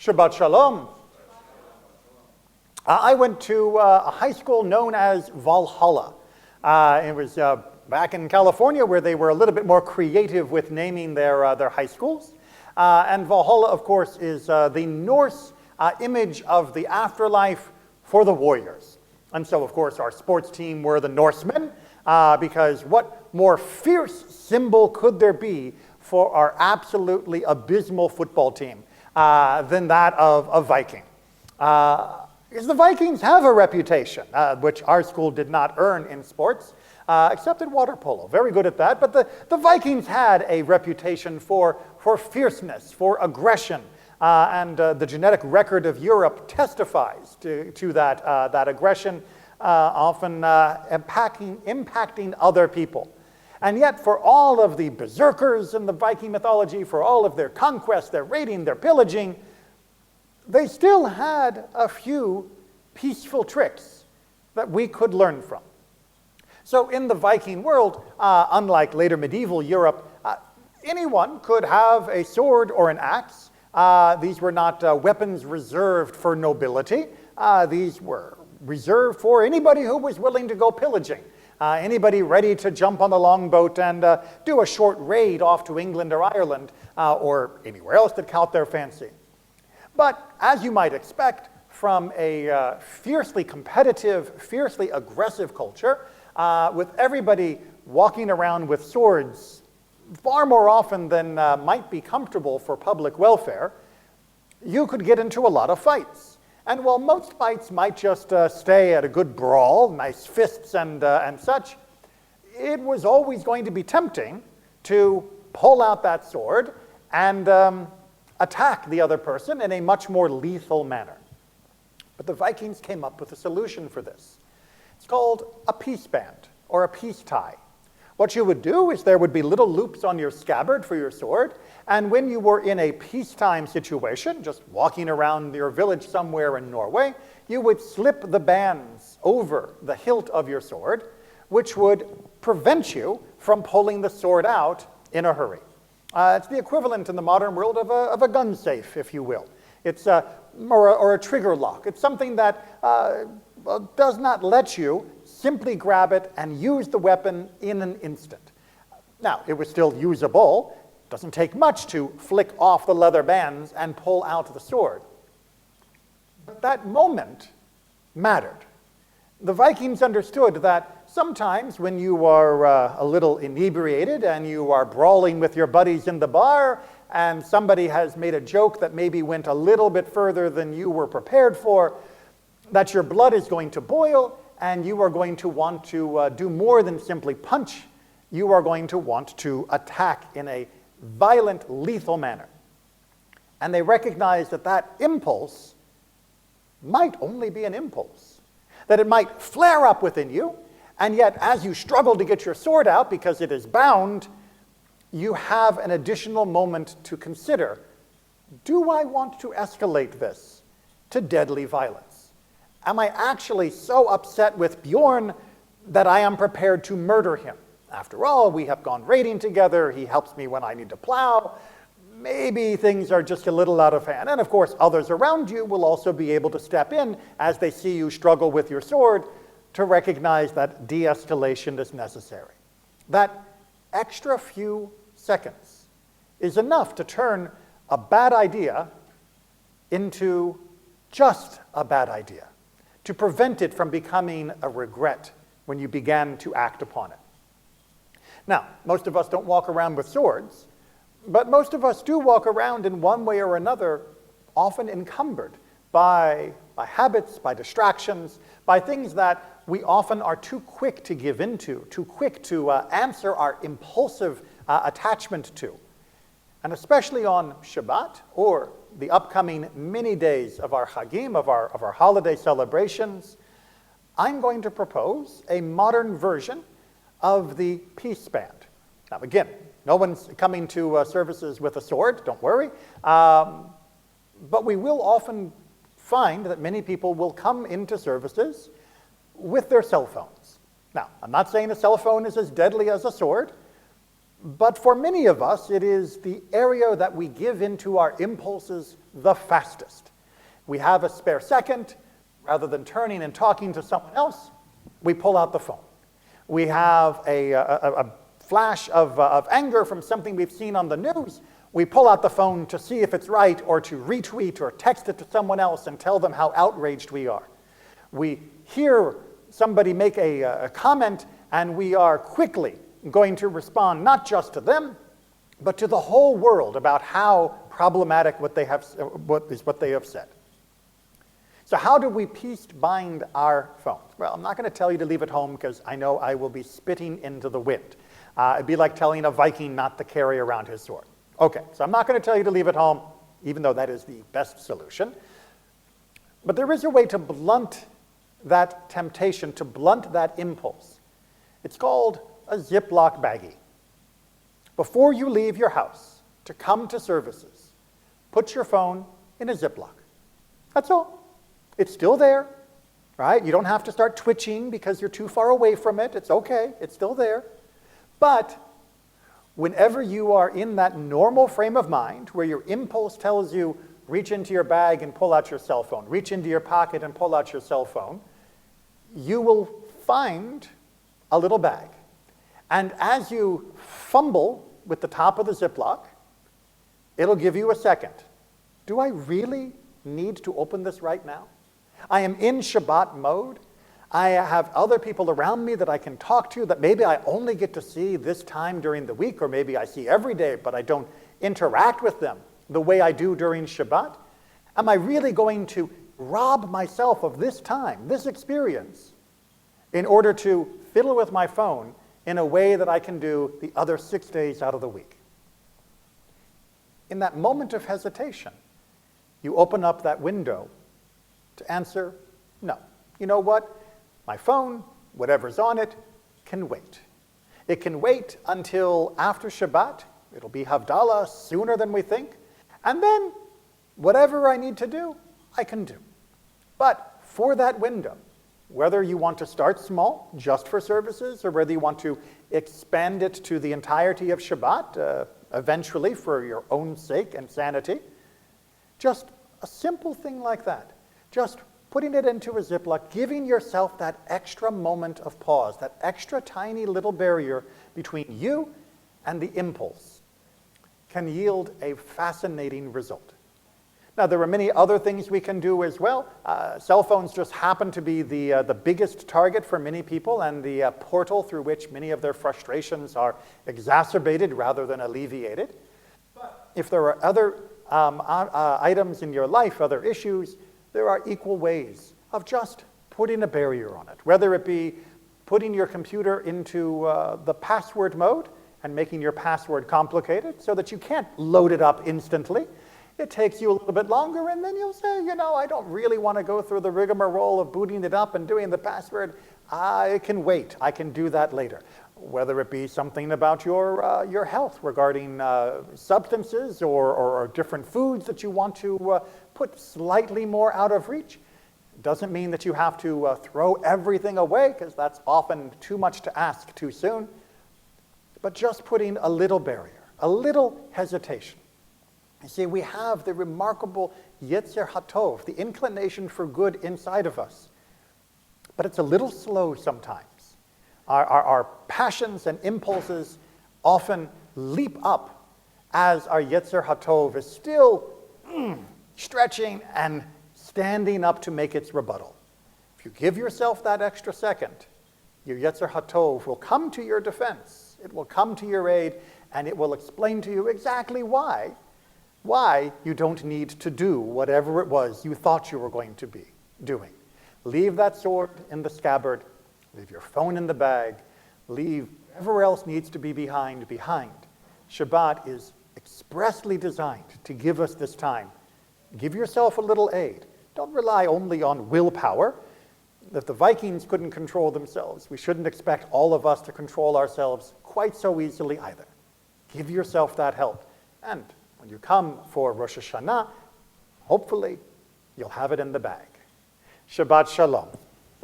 Shabbat Shalom. I went to a high school known as Valhalla. It was back in California where they were a little bit more creative with naming their high schools. And Valhalla, of course, is the Norse image of the afterlife for the warriors. And so, of course, our sports team were the Norsemen, because what more fierce symbol could there be for our absolutely abysmal football team than that of a Viking? Because the Vikings have a reputation, which our school did not earn in sports, except in water polo. Very good at that. But the Vikings had a reputation for fierceness, for aggression, and the genetic record of Europe testifies to that aggression, often impacting other people. And yet, for all of the berserkers in the Viking mythology, for all of their conquest, their raiding, their pillaging, they still had a few peaceful tricks that we could learn from. So in the Viking world, unlike later medieval Europe, anyone could have a sword or an axe. These were not weapons reserved for nobility. These were reserved for anybody who was willing to go pillaging. Anybody ready to jump on the longboat and do a short raid off to England or Ireland or anywhere else that caught their fancy. But as you might expect from a fiercely competitive, fiercely aggressive culture, with everybody walking around with swords far more often than might be comfortable for public welfare, you could get into a lot of fights. And while most fights might just stay at a good brawl, nice fists and such, it was always going to be tempting to pull out that sword and attack the other person in a much more lethal manner. But the Vikings came up with a solution for this. It's called a peace band or a peace tie. What you would do is there would be little loops on your scabbard for your sword, and when you were in a peacetime situation, just walking around your village somewhere in Norway, you would slip the bands over the hilt of your sword, which would prevent you from pulling the sword out in a hurry. It's the equivalent in the modern world of a gun safe, if you will. It's or a trigger lock. It's something that does not let you simply grab it and use the weapon in an instant. Now, it was still usable. It doesn't take much to flick off the leather bands and pull out the sword. But that moment mattered. The Vikings understood that sometimes when you are a little inebriated and you are brawling with your buddies in the bar and somebody has made a joke that maybe went a little bit further than you were prepared for, that your blood is going to boil and you are going to want to do more than simply punch. You are going to want to attack in a violent, lethal manner. And they recognized that that impulse might only be an impulse, that it might flare up within you, and yet as you struggle to get your sword out because it is bound, you have an additional moment to consider. Do I want to escalate this to deadly violence? Am I actually so upset with Bjorn that I am prepared to murder him? After all, we have gone raiding together. He helps me when I need to plow. Maybe things are just a little out of hand. And of course, others around you will also be able to step in as they see you struggle with your sword to recognize that de-escalation is necessary. That extra few seconds is enough to turn a bad idea into just a bad idea, to prevent it from becoming a regret when you began to act upon it. Now, most of us don't walk around with swords, but most of us do walk around in one way or another, often encumbered by habits, by distractions, by things that we often are too quick to give into, too quick to answer our impulsive attachment to. And especially on Shabbat, or the upcoming many days of our Chagim, of our holiday celebrations, I'm going to propose a modern version of the peace band. Now again, no one's coming to services with a sword, don't worry. But we will often find that many people will come into services with their cell phones. Now, I'm not saying a cell phone is as deadly as a sword, but for many of us, it is the area that we give into our impulses the fastest. We have a spare second. Rather than turning and talking to someone else, we pull out the phone. We have a flash of anger from something we've seen on the news. We pull out the phone to see if it's right, or to retweet or text it to someone else and tell them how outraged we are. We hear somebody make a comment, and we are quickly going to respond not just to them, but to the whole world about how problematic what they have said. So how do we peace bind our phones? Well, I'm not going to tell you to leave it home, because I know I will be spitting into the wind. It'd be like telling a Viking not to carry around his sword. Okay, so I'm not going to tell you to leave it home, even though that is the best solution. But there is a way to blunt that temptation, to blunt that impulse. It's called a Ziploc baggie. Before you leave your house to come to services, put your phone in a Ziploc. That's all. It's still there, right? You don't have to start twitching because you're too far away from it. It's okay. It's still there. But whenever you are in that normal frame of mind where your impulse tells you, reach into your bag and pull out your cell phone, reach into your pocket and pull out your cell phone, you will find a little bag. And as you fumble with the top of the Ziploc, it'll give you a second. Do I really need to open this right now? I am in Shabbat mode. I have other people around me that I can talk to that maybe I only get to see this time during the week, or maybe I see every day, but I don't interact with them the way I do during Shabbat. Am I really going to rob myself of this time, this experience, in order to fiddle with my phone in a way that I can do the other 6 days out of the week? In that moment of hesitation, you open up that window to answer, no. You know what? My phone, whatever's on it, can wait. It can wait until after Shabbat. It'll be Havdalah sooner than we think. And then, whatever I need to do, I can do. But for that window, whether you want to start small, just for services, or whether you want to expand it to the entirety of Shabbat, eventually for your own sake and sanity, just a simple thing like that. Just putting it into a Ziploc, giving yourself that extra moment of pause, that extra tiny little barrier between you and the impulse, can yield a fascinating result. Now, there are many other things we can do as well. Cell phones just happen to be the biggest target for many people, and the portal through which many of their frustrations are exacerbated rather than alleviated. But if there are other items in your life, other issues, there are equal ways of just putting a barrier on it, whether it be putting your computer into the password mode and making your password complicated so that you can't load it up instantly. It takes you a little bit longer, and then you'll say, you know, I don't really want to go through the rigmarole of booting it up and doing the password. I can wait. I can do that later. Whether it be something about your health regarding substances or different foods that you want to put slightly more out of reach. Doesn't mean that you have to throw everything away, because that's often too much to ask too soon. But just putting a little barrier, a little hesitation. You see, we have the remarkable Yetzer HaTov, the inclination for good inside of us. But it's a little slow sometimes. Our passions and impulses often leap up as our Yetzer HaTov is still stretching and standing up to make its rebuttal. If you give yourself that extra second, your Yetzer HaTov will come to your defense. It will come to your aid, and it will explain to you exactly why you don't need to do whatever it was you thought you were going to be doing. Leave that sword in the scabbard. Leave your phone in the bag. Leave whatever else needs to be behind. Shabbat is expressly designed to give us this time. Give yourself a little aid. Don't rely only on willpower. If the Vikings couldn't control themselves, we shouldn't expect all of us to control ourselves quite so easily either. Give yourself that help. And when you come for Rosh Hashanah, hopefully you'll have it in the bag. Shabbat Shalom.